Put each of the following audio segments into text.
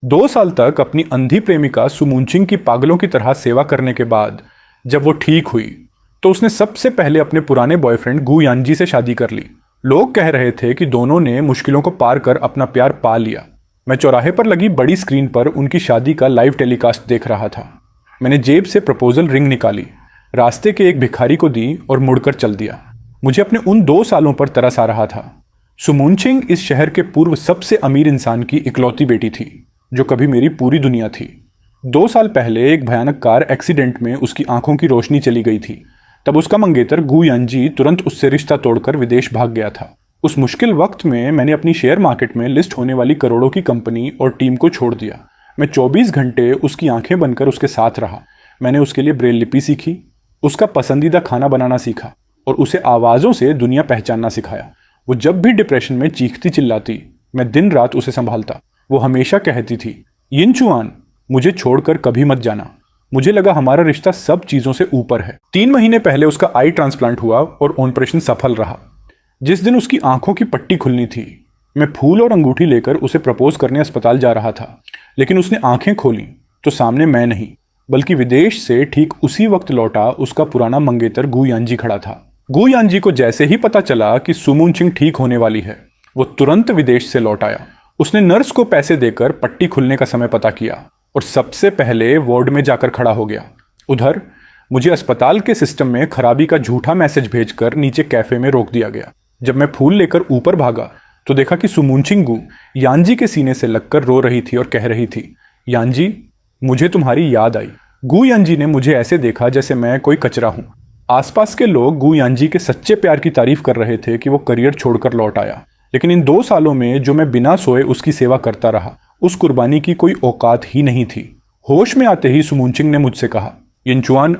2 साल तक अपनी अंधी प्रेमिका सुमुनचिंग की पागलों की तरह सेवा करने के बाद जब वो ठीक हुई तो उसने सबसे पहले अपने पुराने बॉयफ्रेंड गु यानजी से शादी कर ली। लोग कह रहे थे कि दोनों ने मुश्किलों को पार कर अपना प्यार पा लिया। मैं चौराहे पर लगी बड़ी स्क्रीन पर उनकी शादी का लाइव टेलीकास्ट देख रहा था। मैंने जेब से प्रपोजल रिंग निकाली, रास्ते के एक भिखारी को दी और मुड़कर चल दिया। मुझे अपने उन 2 सालों पर तरस आ रहा था। सुमुनचिंग इस शहर के पूर्व सबसे अमीर इंसान की इकलौती बेटी थी जो कभी मेरी पूरी दुनिया थी। 2 साल पहले एक भयानक कार एक्सीडेंट में उसकी आंखों की रोशनी चली गई थी। तब उसका मंगेतर गु यानजी तुरंत उससे रिश्ता तोड़कर विदेश भाग गया था। उस मुश्किल वक्त में मैंने अपनी शेयर मार्केट में लिस्ट होने वाली करोड़ों की कंपनी और टीम को छोड़ दिया। मैं 24 घंटे उसकी आंखें बनकर उसके साथ रहा। मैंने उसके लिए ब्रेल लिपि सीखी, उसका पसंदीदा खाना बनाना सीखा और उसे आवाज़ों से दुनिया पहचानना सिखाया। वो जब भी डिप्रेशन में चीखती चिल्लाती, मैं दिन रात उसे संभालता। वो हमेशा कहती थी, यिनचुआन, मुझे छोड़कर कभी मत जाना। मुझे लगा हमारा रिश्ता सब चीज़ों से ऊपर है। 3 महीने पहले उसका आई ट्रांसप्लांट हुआ और ऑपरेशन सफल रहा। जिस दिन उसकी आंखों की पट्टी खुलनी थी, मैं फूल और अंगूठी लेकर उसे प्रपोज करने अस्पताल जा रहा था। लेकिन उसने आंखें खोली तो सामने मैं नहीं बल्कि विदेश से ठीक उसी वक्त लौटा उसका पुराना मंगेतर गु यानजी खड़ा था। गु यानजी को जैसे ही पता चला कि सुमुनचिंग ठीक होने वाली है, वो तुरंत विदेश से लौट आया। उसने नर्स को पैसे देकर पट्टी खुलने का समय पता किया और सबसे पहले वार्ड में जाकर खड़ा हो गया। उधर मुझे अस्पताल के सिस्टम में खराबी का झूठा मैसेज भेजकर नीचे कैफे में रोक दिया गया। जब मैं फूल लेकर ऊपर भागा तो देखा कि सुमुनचिंग गु यानजी के सीने से लगकर रो रही थी और कह रही थी, यानजी, मुझे तुम्हारी याद आई। गु यानजी ने मुझे ऐसे देखा जैसे मैं कोई कचरा हूं। आसपास के लोग गु यानजी के सच्चे प्यार की तारीफ कर रहे थे कि वो करियर छोड़कर लौट आया। लेकिन इन 2 सालों में जो मैं बिना सोए उसकी सेवा करता रहा, उस कुर्बानी की कोई औकात ही नहीं थी। होश में आते ही सुमुनचिंग ने मुझसे कहा, यिनचुआन,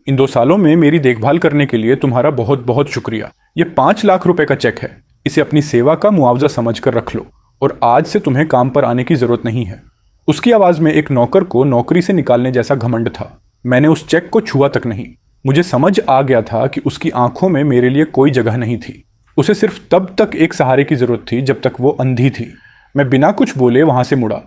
इन 2 सालों में मेरी देखभाल करने के लिए तुम्हारा बहुत बहुत शुक्रिया। ये 5 लाख रुपए का चेक है, इसे अपनी सेवा का मुआवजा समझकर रख लो और आज से तुम्हें काम पर आने की जरूरत नहीं है। उसकी आवाज में एक नौकर को नौकरी से निकालने जैसा घमंड था। मैंने उस चेक को छुआ तक नहीं। मुझे समझ आ गया था कि उसकी आंखों में मेरे लिए कोई जगह नहीं थी। उसे सिर्फ तब तक एक सहारे की जरूरत थी जब तक वो अंधी थी। मैं बिना कुछ बोले वहां से मुड़ा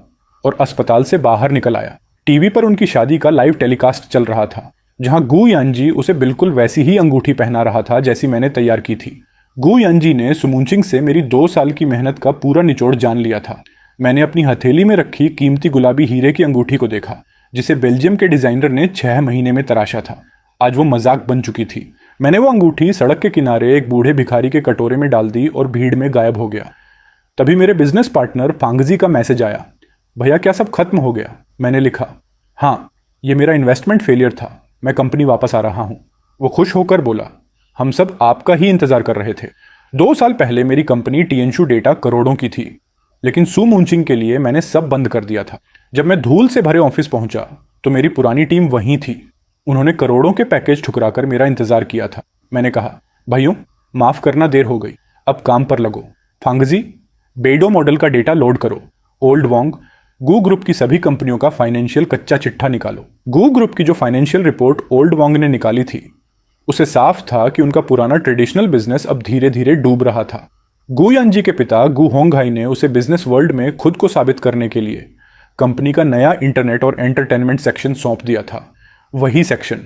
और अस्पताल से बाहर निकल आया। टीवी पर उनकी शादी का लाइव टेलीकास्ट चल रहा था, जहां गु यानजी उसे बिल्कुल वैसी ही अंगूठी पहना रहा था जैसी मैंने तैयार की थी। गु यानजी ने सुमुनचिंग से मेरी 2 साल की मेहनत का पूरा निचोड़ जान लिया था। मैंने अपनी हथेली में रखी कीमती गुलाबी हीरे की अंगूठी को देखा, जिसे बेल्जियम के डिजाइनर ने 6 महीने में तराशा था। आज वो मजाक बन चुकी थी। मैंने वो अंगूठी सड़क के किनारे एक बूढ़े भिखारी के कटोरे में डाल दी और भीड़ में गायब हो गया। तभी मेरे बिजनेस पार्टनर फांगजी का मैसेज आया, भैया क्या सब खत्म हो गया? मैंने लिखा, हाँ, ये मेरा इन्वेस्टमेंट फेलियर था, मैं कंपनी वापस आ रहा हूँ। वो खुश होकर बोला, हम सब आपका ही इंतजार कर रहे थे। 2 साल पहले मेरी कंपनी टीएनशू डेटा करोड़ों की थी, लेकिन सुमुनचिंग के लिए मैंने सब बंद कर दिया था। जब मैं धूल से भरे ऑफिस पहुंचा तो मेरी पुरानी टीम वहीं थी। उन्होंने करोड़ों के पैकेज ठुकराकर मेरा इंतजार किया था। मैंने कहा, भाइयों, माफ करना, देर हो गई, अब काम पर लगो। फांगजी, बेडो मॉडल का डेटा लोड करो। ओल्ड वोंग, गू ग्रुप की सभी कंपनियों का फाइनेंशियल कच्चा चिट्ठा निकालो। गू ग्रुप की जो फाइनेंशियल रिपोर्ट ओल्ड वोंग ने निकाली थी, उसे साफ था कि उनका पुराना ट्रेडिशनल बिजनेस अब धीरे धीरे डूब रहा था। गु यानजी के पिता गु होंगहाई ने उसे बिजनेस वर्ल्ड में खुद को साबित करने के लिए कंपनी का नया इंटरनेट और एंटरटेनमेंट सेक्शन सौंप दिया था। वही सेक्शन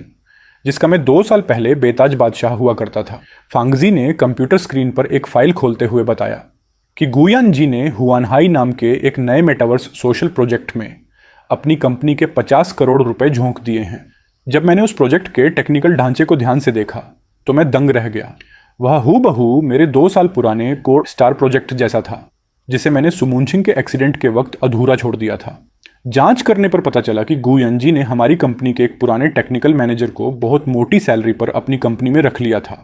जिसका मैं 2 साल पहले बेताज बादशाह हुआ करता था। फांगजी ने कंप्यूटर स्क्रीन पर एक फाइल खोलते हुए बताया कि गु यानजी ने हुआनहाई नाम के एक नए मेटावर्स सोशल प्रोजेक्ट में अपनी कंपनी के 50 करोड़ रुपए झोंक दिए हैं। जब मैंने उस प्रोजेक्ट के टेक्निकल ढांचे को ध्यान से देखा तो मैं दंग रह गया। वह हूबहू मेरे 2 साल पुराने कोड स्टार प्रोजेक्ट जैसा था, जिसे मैंने सुमुनचिंग के एक्सीडेंट के वक्त अधूरा छोड़ दिया था। जांच करने पर पता चला कि गु यानजी ने हमारी कंपनी के एक पुराने टेक्निकल मैनेजर को बहुत मोटी सैलरी पर अपनी कंपनी में रख लिया था।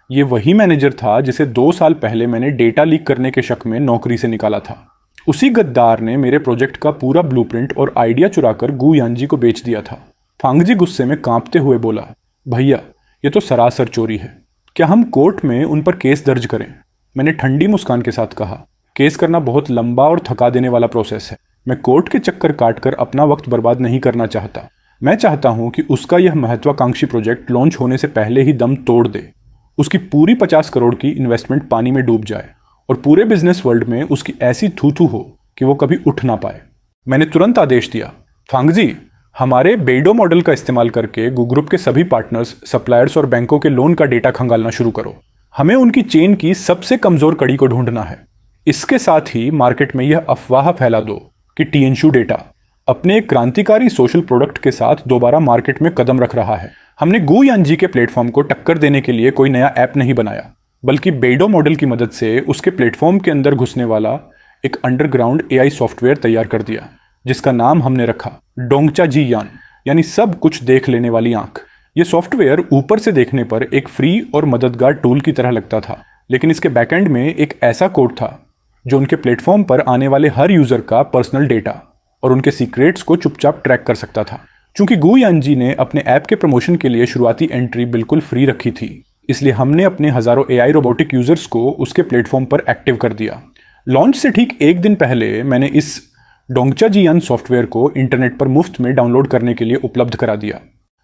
ये वही मैनेजर था जिसे 2 साल पहले मैंने डेटा लीक करने के शक में नौकरी से निकाला था। उसी गद्दार ने मेरे प्रोजेक्ट का पूरा ब्लूप्रिंट और आइडिया चुराकर गु यानजी को बेच दिया था। फांगजी गुस्से में कांपते हुए बोला, भैया, ये तो सरासर चोरी है, क्या हम कोर्ट में उन पर केस दर्ज करें? मैंने ठंडी मुस्कान के साथ कहा, केस करना बहुत लंबा और थका देने वाला प्रोसेस है। मैं कोर्ट के चक्कर काटकर अपना वक्त बर्बाद नहीं करना चाहता। मैं चाहता हूं कि उसका यह महत्वाकांक्षी प्रोजेक्ट लॉन्च होने से पहले ही दम तोड़ दे, उसकी पूरी 50 करोड़ की इन्वेस्टमेंट पानी में डूब जाए और पूरे बिजनेस वर्ल्ड में उसकी ऐसी थू थू हो कि वो कभी उठ ना पाए। मैंने तुरंत आदेश दिया, फांगजी, हमारे बेडो मॉडल का इस्तेमाल करके गू ग्रुप के सभी पार्टनर्स, सप्लायर्स और बैंकों के लोन का डेटा खंगालना शुरू करो। हमें उनकी चेन की सबसे कमजोर कड़ी को ढूंढना है। इसके साथ ही मार्केट में यह अफवाह फैला दो कि टीएनशू डेटा अपने एक क्रांतिकारी सोशल प्रोडक्ट के साथ दोबारा मार्केट में कदम रख रहा है। हमने गू यानजी के प्लेटफॉर्म को टक्कर देने के लिए कोई नया ऐप नहीं बनाया, बल्कि बेडो मॉडल की मदद से उसके प्लेटफॉर्म के अंदर घुसने वाला एक अंडरग्राउंड एआई सॉफ्टवेयर तैयार कर दिया, जिसका नाम हमने रखा डोंगचा-जी यान, यानी सब कुछ देख लेने वाली आंख। ये सॉफ्टवेयर ऊपर से देखने पर एक फ्री और मददगार टूल की तरह लगता था, लेकिन इसके बैकएंड में एक ऐसा कोड था जो उनके प्लेटफॉर्म पर आने वाले हर यूजर का पर्सनल डेटा और उनके सीक्रेट्स को चुपचाप ट्रैक कर सकता था। चूंकि गू यानजी ने अपने ऐप के प्रमोशन के लिए शुरुआती एंट्री बिल्कुल फ्री रखी थी, इसलिए हमने अपने हजारों एआई रोबोटिक यूजर्स को उसके प्लेटफॉर्म पर एक्टिव कर दिया। लॉन्च से ठीक एक दिन पहले मैंने इस डोंगचा-जी यान सॉफ्टवेयर को इंटरनेट पर मुफ्त में डाउनलोड करने के लिए उपलब्ध करा दिया।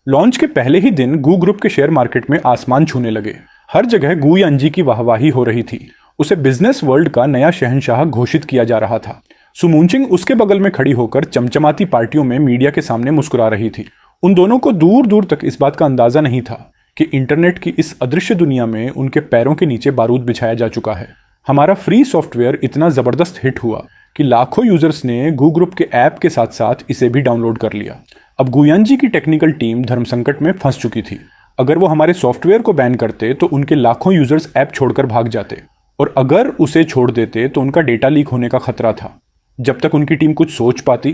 लॉन्च के पहले ही दिन गू ग्रुप के शेयर मार्केट में आसमान छूने लगे। हर जगह गू यानजी की वाहवाही हो रही थी। उसे बिजनेस वर्ल्ड का नया शहंशाह घोषित किया जा रहा था। सुमुनचिंग उसके बगल में खड़ी होकर चमचमाती पार्टियों में मीडिया के सामने मुस्कुरा रही थी। उन दोनों को दूर दूर तक इस बात का अंदाजा नहीं था कि इंटरनेट की इस अदृश्य दुनिया में उनके पैरों के नीचे बारूद बिछाया जा चुका है। हमारा फ्री सॉफ्टवेयर इतना जबरदस्त हिट हुआ कि लाखों यूजर्स ने गू ग्रुप के ऐप के साथ साथ इसे भी डाउनलोड कर लिया। अब गू यानजी की टेक्निकल टीम धर्म संकट में फंस चुकी थी। अगर वो हमारे सॉफ्टवेयर को बैन करते तो उनके लाखों यूजर्स ऐप छोड़कर भाग जाते, और अगर उसे छोड़ देते तो उनका डेटा लीक होने का खतरा था। जब तक उनकी टीम कुछ सोच पाती,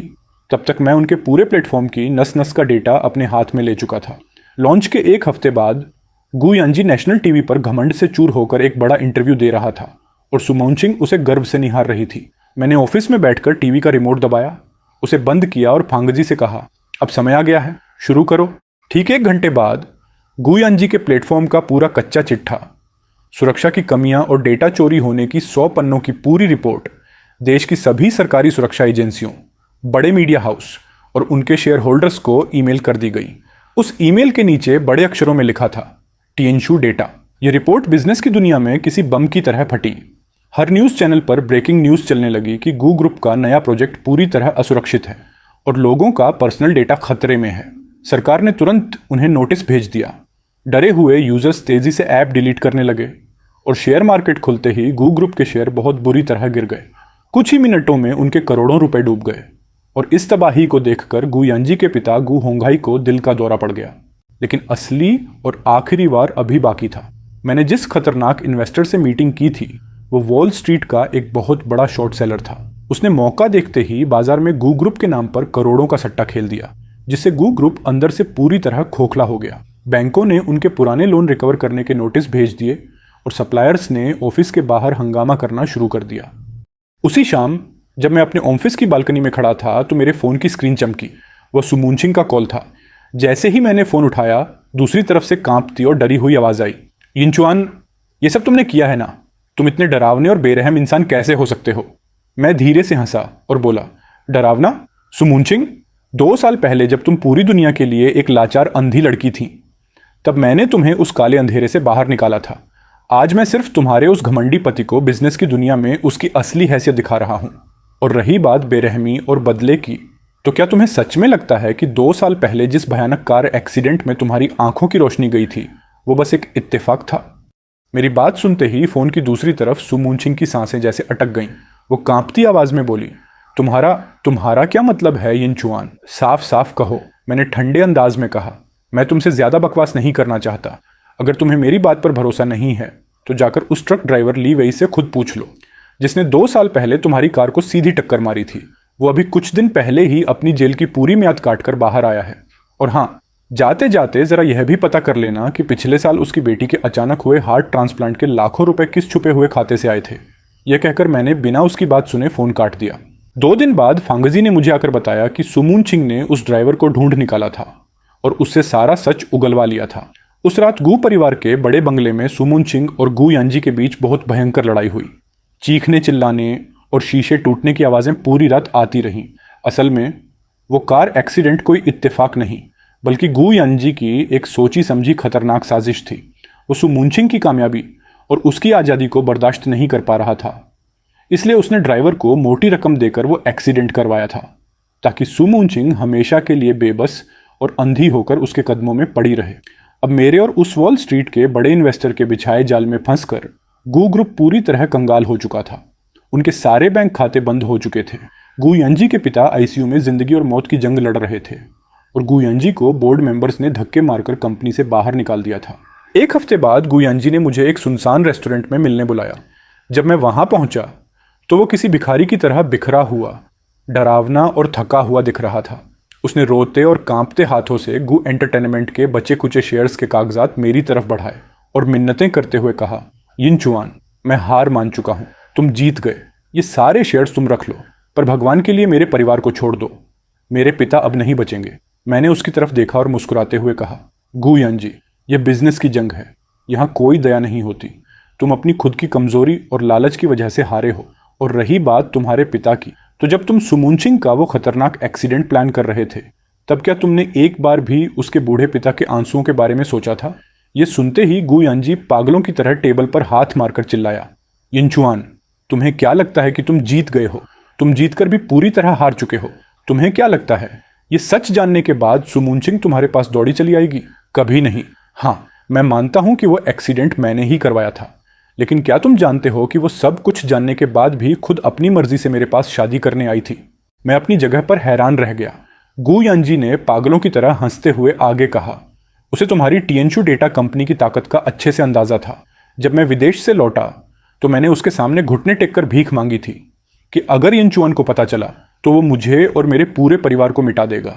तब तक मैं उनके पूरे प्लेटफॉर्म की नस नस का डेटा अपने हाथ में ले चुका था। लॉन्च के एक हफ्ते बाद गू यानजी नेशनल टीवी पर घमंड से चूर होकर एक बड़ा इंटरव्यू दे रहा था और सुमुनचिंग उसे गर्व से निहार रही थी। मैंने ऑफिस में बैठकर टीवी का रिमोट दबाया, उसे बंद किया और फांगजी से कहा, अब समय आ गया है, शुरू करो। ठीक 1 घंटे बाद गू यानजी के प्लेटफॉर्म का पूरा कच्चा चिट्ठा, सुरक्षा की कमियां और डेटा चोरी होने की 100 पन्नों की पूरी रिपोर्ट देश की सभी सरकारी सुरक्षा एजेंसियों, बड़े मीडिया हाउस और उनके शेयर होल्डर्स को ईमेल कर दी गई। उस ईमेल के नीचे बड़े अक्षरों में लिखा था, टीएनशू डेटा। यह रिपोर्ट बिजनेस की दुनिया में किसी बम की तरह फटी। हर न्यूज़ चैनल पर ब्रेकिंग न्यूज़ चलने लगी कि गू ग्रुप का नया प्रोजेक्ट पूरी तरह असुरक्षित है और लोगों का पर्सनल डेटा खतरे में है। सरकार ने तुरंत उन्हें नोटिस भेज दिया। डरे हुए यूजर्स तेजी से ऐप डिलीट करने लगे और शेयर मार्केट खुलते ही गू ग्रुप के शेयर बहुत बुरी तरह गिर गए। कुछ ही मिनटों में उनके करोड़ों रुपए डूब गए और इस तबाही को देखकर गू यानजी के पिता गू होंघाई को दिल का दौरा पड़ गया। लेकिन असली और आखिरी वार अभी बाकी था। मैंने जिस खतरनाक इन्वेस्टर से मीटिंग की थी वो वॉल स्ट्रीट का एक बहुत बड़ा शॉर्ट सेलर था। उसने मौका देखते ही बाजार में गू ग्रुप के नाम पर करोड़ों का सट्टा खेल दिया, जिससे गू ग्रुप अंदर से पूरी तरह खोखला हो गया। बैंकों ने उनके पुराने लोन रिकवर करने के नोटिस भेज दिए और सप्लायर्स ने ऑफिस के बाहर हंगामा करना शुरू कर दिया। उसी शाम जब मैं अपने ऑफिस की बालकनी में खड़ा था तो मेरे फ़ोन की स्क्रीन चमकी। वह सुमुनचिंग का कॉल था। जैसे ही मैंने फ़ोन उठाया, दूसरी तरफ से कांपती और डरी हुई आवाज़ आई, यिनचुआन, ये सब तुमने किया है ना? तुम इतने डरावने और बेरहम इंसान कैसे हो सकते हो? मैं धीरे से हंसा और बोला, डरावना? सुमुनचिंग, 2 साल पहले जब तुम पूरी दुनिया के लिए एक लाचार अंधी लड़की थी, तब मैंने तुम्हें उस काले अंधेरे से बाहर निकाला था। आज मैं सिर्फ तुम्हारे उस घमंडी पति को बिजनेस की दुनिया में उसकी असली हैसियत दिखा रहा हूं। और रही बात बेरहमी और बदले की, तो क्या तुम्हें सच में लगता है कि 2 साल पहले जिस भयानक कार एक्सीडेंट में तुम्हारी आंखों की रोशनी गई थी वो बस एक इत्तेफाक था? मेरी बात सुनते ही फोन की दूसरी तरफ सुमुनचिंग की सांसें जैसे अटक गईं। वो कांपती आवाज में बोली, तुम्हारा क्या मतलब है यिनचुआन? साफ साफ कहो। मैंने ठंडे अंदाज में कहा, मैं तुमसे ज्यादा बकवास नहीं करना चाहता। अगर तुम्हें मेरी बात पर भरोसा नहीं है तो जाकर उस ट्रक ड्राइवर ली वेई से खुद पूछ लो, जिसने 2 साल पहले तुम्हारी कार को सीधी टक्कर मारी थी। वो अभी कुछ दिन पहले ही अपनी जेल की पूरी म्याद काटकर बाहर आया है। और हाँ, जाते जाते जरा यह भी पता कर लेना कि पिछले साल उसकी बेटी के अचानक हुए हार्ट ट्रांसप्लांट के लाखों रुपए किस छुपे हुए खाते से आए थे। यह कहकर मैंने बिना उसकी बात सुने फोन काट दिया। 2 दिन बाद फांगजी ने मुझे आकर बताया कि सुमुनचिंग ने उस ड्राइवर को ढूंढ निकाला था और उससे सारा सच उगलवा लिया था। उस रात गू परिवार के बड़े बंगले में सुमुनचिंग और गू यानजी के बीच बहुत भयंकर लड़ाई हुई। चीखने, चिल्लाने और शीशे टूटने की आवाज़ें पूरी रात आती रहीं। असल में वो कार एक्सीडेंट कोई इत्तेफाक नहीं, बल्कि गू यानजी की एक सोची समझी खतरनाक साजिश थी। वो सुमुनचिंग की कामयाबी और उसकी आज़ादी को बर्दाश्त नहीं कर पा रहा था, इसलिए उसने ड्राइवर को मोटी रकम देकर वो एक्सीडेंट करवाया था। ताकि सुमुनचिंग हमेशा के लिए बेबस और अंधी होकर उसके कदमों में पड़ी रहे। अब मेरे और उस वॉल स्ट्रीट के बड़े इन्वेस्टर के बिछाए जाल में फंसकर गू ग्रुप पूरी तरह कंगाल हो चुका था। उनके सारे बैंक खाते बंद हो चुके थे। गू यांजी के पिता आईसीयू में जिंदगी और मौत की जंग लड़ रहे थे और गू यांजी को बोर्ड मेंबर्स ने धक्के मारकर कंपनी से बाहर निकाल दिया था। एक हफ्ते बाद गू यांजी ने मुझे एक सुनसान रेस्टोरेंट में मिलने बुलाया। जब मैं वहां पहुंचा तो वो किसी भिखारी की तरह बिखरा हुआ, डरावना और थका हुआ दिख रहा था। उसने रोते और कांपते हाथों से गू एंटरटेनमेंट के बचे कुचे शेयर्स के कागजात मेरी तरफ बढ़ाए और मिन्नतें करते हुए कहा, यिनचुआन, मैं हार मान चुका हूं, तुम जीत गए, ये सारे शेयर्स तुम रख लो, पर भगवान के लिए मेरे परिवार को छोड़ दो, मेरे पिता अब नहीं बचेंगे। मैंने उसकी तरफ देखा और मुस्कुराते हुए कहा, गू यांजी, यह बिजनेस की जंग है, यहाँ कोई दया नहीं होती। तुम अपनी खुद की कमजोरी और लालच की वजह से हारे हो। और रही बात तुम्हारे पिता की, तो जब तुम सुमुनचिंग का वो खतरनाक एक्सीडेंट प्लान कर रहे थे, तब क्या तुमने एक बार भी उसके बूढ़े पिता के आंसुओं के बारे में सोचा था? ये सुनते ही गू यांजी पागलों की तरह टेबल पर हाथ मारकर चिल्लाया, यिनचुआन, तुम्हें क्या लगता है कि तुम जीत गए हो? तुम जीतकर भी पूरी तरह हार चुके हो। तुम्हें क्या लगता है ये सच जानने के बाद सुमुनचिंग तुम्हारे पास दौड़ी चली आएगी? कभी नहीं। हाँ, मैं मानता हूं कि वो एक्सीडेंट मैंने ही करवाया था, लेकिन क्या तुम जानते हो कि वो सब कुछ जानने के बाद भी खुद अपनी मर्जी से मेरे पास शादी करने आई थी? मैं अपनी जगह पर हैरान रह गया। गू यांजी ने पागलों की तरह हंसते हुए आगे कहा, उसे तुम्हारी टीएनशू डेटा कंपनी की ताकत का अच्छे से अंदाजा था। जब मैं विदेश से लौटा तो मैंने उसके सामने घुटने टेककर भीख मांगी थी कि अगर यिनचुआन को पता चला तो वो मुझे और मेरे पूरे परिवार को मिटा देगा।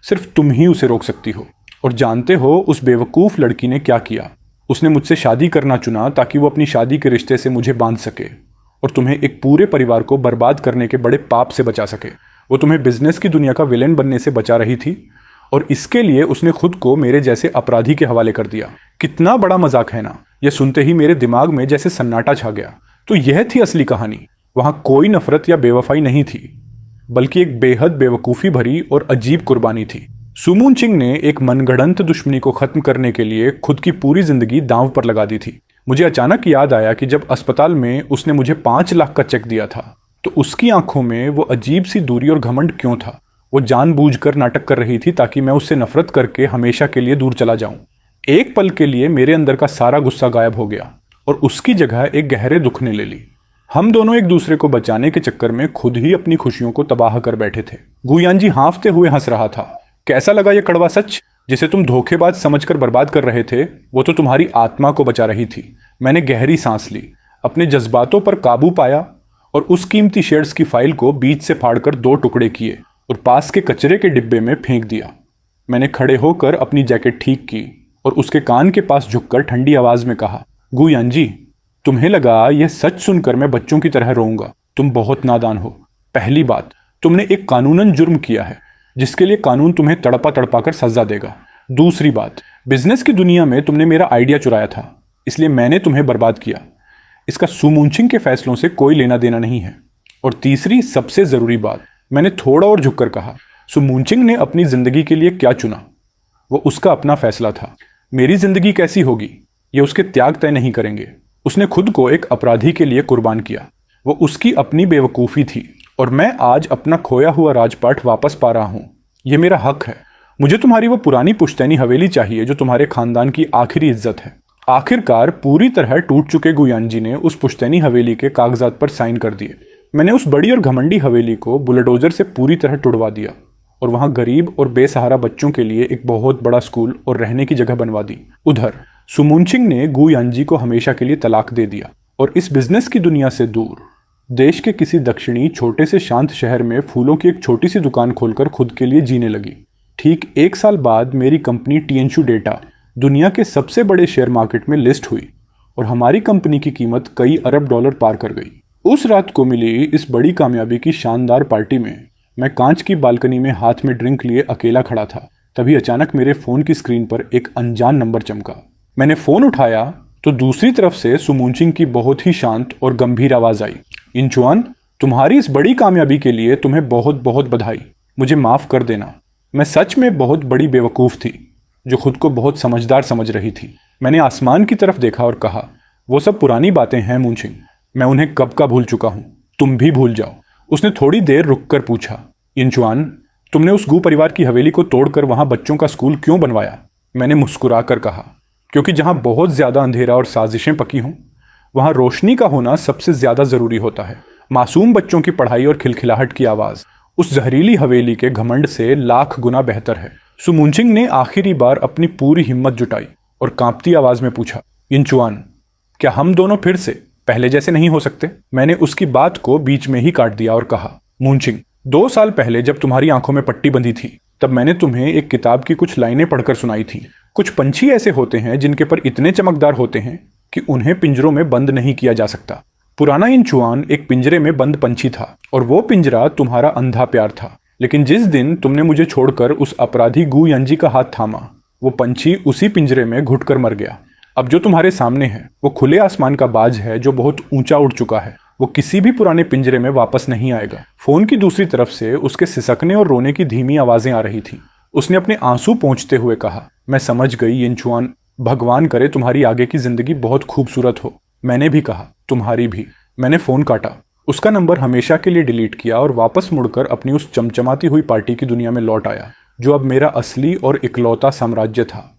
सिर्फ तुम ही उसे रोक सकती हो। और जानते हो उस बेवकूफ़ लड़की ने क्या किया? उसने मुझसे शादी करना चुना ताकि वो अपनी शादी के रिश्ते से मुझे बांध सके और तुम्हें एक पूरे परिवार को बर्बाद करने के बड़े पाप से बचा सके। वो तुम्हें बिजनेस की दुनिया का विलेन बनने से बचा रही थी और इसके लिए उसने खुद को मेरे जैसे अपराधी के हवाले कर दिया। कितना बड़ा मजाक है ना? यह सुनते ही मेरे दिमाग में जैसे सन्नाटा छा गया। तो यह थी असली कहानी। वहां कोई नफरत या बेवफाई नहीं थी, बल्कि एक बेहद बेवकूफ़ी भरी और अजीब कुर्बानी थी। सुमुनचिंग ने एक मनगढ़ंत दुश्मनी को खत्म करने के लिए खुद की पूरी जिंदगी दांव पर लगा दी थी। मुझे अचानक याद आया कि जब अस्पताल में उसने मुझे 5 लाख का चेक दिया था तो उसकी आंखों में वो अजीब सी दूरी और घमंड क्यों था? वो जानबूझकर नाटक कर रही थी ताकि मैं उससे नफरत करके हमेशा के लिए दूर चला जाऊं। एक पल के लिए मेरे अंदर का सारा गुस्सा गायब हो गया और उसकी जगह एक गहरे दुख ने ले ली। हम दोनों एक दूसरे को बचाने के चक्कर में खुद ही अपनी खुशियों को तबाह कर बैठे थे। गू यांजी हाँफते हुए हंस रहा था। कैसा लगा ये कड़वा सच? जिसे तुम धोखेबाज समझकर बर्बाद कर रहे थे, वो तो तुम्हारी आत्मा को बचा रही थी। मैंने गहरी सांस ली, अपने जज्बातों पर काबू पाया और उस कीमती शेयर्स की फाइल को बीच से फाड़कर 2 टुकड़े किए और पास के कचरे के डिब्बे में फेंक दिया। मैंने खड़े होकर अपनी जैकेट ठीक की और उसके कान के पास झुककर ठंडी आवाज में कहा, गू यांजी, तुम्हें लगा यह सच सुनकर मैं बच्चों की तरह रोऊंगा? तुम बहुत नादान हो। पहली बात, तुमने एक कानूनन जुर्म किया है जिसके लिए कानून तुम्हें तड़पा तड़पा कर सजा देगा। दूसरी बात, बिजनेस की दुनिया में तुमने मेरा आइडिया चुराया था, इसलिए मैंने तुम्हें बर्बाद किया। इसका सुमुनचिंग के फैसलों से कोई लेना देना नहीं है। और तीसरी सबसे जरूरी बात, मैंने थोड़ा और झुककर कहा, सुमुनचिंग ने अपनी जिंदगी के लिए क्या चुना वो उसका अपना फैसला था। मेरी जिंदगी कैसी होगी ये उसके त्याग तय नहीं करेंगे। उसने खुद को एक अपराधी के लिए कुर्बान किया। वो उसकी अपनी बेवकूफ़ी थी और मैं आज अपना खोया हुआ राजपाट वापस पा रहा हूं। यह मेरा हक है। मुझे तुम्हारी वो पुरानी पुश्तैनी हवेली चाहिए जो तुम्हारे खानदान की आखिरी इज्जत है। आखिरकार पूरी तरह टूट चुके गू यांजी ने उस पुश्तैनी हवेली के कागजात पर साइन कर दिए। मैंने उस बड़ी और घमंडी हवेली को बुलडोजर से पूरी तरह टुड़वा दिया और वहां गरीब और बेसहारा बच्चों के लिए एक बहुत बड़ा स्कूल और रहने की जगह बनवा दी। उधर सुमुनचिंग ने गू यांजी को हमेशा के लिए तलाक दे दिया और इस बिजनेस की दुनिया से दूर देश के किसी दक्षिणी छोटे से शांत शहर में फूलों की एक छोटी सी दुकान खोलकर खुद के लिए जीने लगी। ठीक 1 साल बाद मेरी कंपनी टीएनशू डेटा दुनिया के सबसे बड़े शेयर मार्केट में लिस्ट हुई और हमारी कंपनी की कीमत कई अरब डॉलर पार कर गई। उस रात को मिली इस बड़ी कामयाबी की शानदार पार्टी में मैं कांच की बालकनी में हाथ में ड्रिंक लिए अकेला खड़ा था। तभी अचानक मेरे फोन की स्क्रीन पर एक अनजान नंबर चमका। मैंने फोन उठाया तो दूसरी तरफ से सुमुनचिंग की बहुत ही शांत और गंभीर आवाज आई, यिनचुआन, तुम्हारी इस बड़ी कामयाबी के लिए तुम्हें बहुत बहुत बधाई। मुझे माफ कर देना, मैं सच में बहुत बड़ी बेवकूफ़ थी जो खुद को बहुत समझदार समझ रही थी। मैंने आसमान की तरफ देखा और कहा, वो सब पुरानी बातें हैं मुनचिंग, मैं उन्हें कब का भूल चुका हूँ, तुम भी भूल जाओ। उसने थोड़ी देर रुककर पूछा, यिनचुआन, तुमने उस गू परिवार की हवेली को तोड़कर वहां बच्चों का स्कूल क्यों बनवाया? मैंने मुस्कुरा कर कहा, क्योंकि जहां बहुत ज्यादा अंधेरा और साजिशें पकी हों, वहां रोशनी का होना सबसे ज्यादा जरूरी होता है। मासूम बच्चों की पढ़ाई और खिलखिलाहट की आवाज उस जहरीली हवेली के घमंड से लाख गुना बेहतर है। सुमुनचिंग ने आखिरी बार अपनी पूरी हिम्मत जुटाई और कांपती आवाज में पूछा, यिनचुआन, क्या हम दोनों फिर से पहले जैसे नहीं हो सकते? मैंने उसकी बात को बीच में ही काट दिया और कहा, मुनचिंग, 2 साल पहले जब तुम्हारी आंखों में पट्टी बंधी थी, तब मैंने तुम्हें एक किताब की कुछ लाइनें पढ़कर सुनाई थी। कुछ पंछी ऐसे होते हैं जिनके पर इतने चमकदार होते हैं कि उन्हें पिंजरों में बंद नहीं किया जा सकता। पुराना यिनचुआन एक पिंजरे में बंद पंछी था और वो पिंजरा तुम्हारा अंधा प्यार था। लेकिन जिस दिन तुमने मुझे छोड़कर उस अपराधी गू यानजी का हाथ थामा, वो पंछी उसी पिंजरे में घुटकर मर गया। अब जो तुम्हारे सामने है वो खुले आसमान का बाज है जो बहुत ऊंचा उड़ चुका है। वो किसी भी पुराने पिंजरे में वापस नहीं आएगा। फोन की दूसरी तरफ से उसके सिसकने और रोने की धीमी आवाजें आ रही थी। उसने अपने आंसू पोंछते हुए कहा, मैं समझ गई यिनचुआन, भगवान करे तुम्हारी आगे की जिंदगी बहुत खूबसूरत हो। मैंने भी कहा, तुम्हारी भी। मैंने फोन काटा, उसका नंबर हमेशा के लिए डिलीट किया और वापस मुड़कर अपनी उस चमचमाती हुई पार्टी की दुनिया में लौट आया, जो अब मेरा असली और इकलौता साम्राज्य था।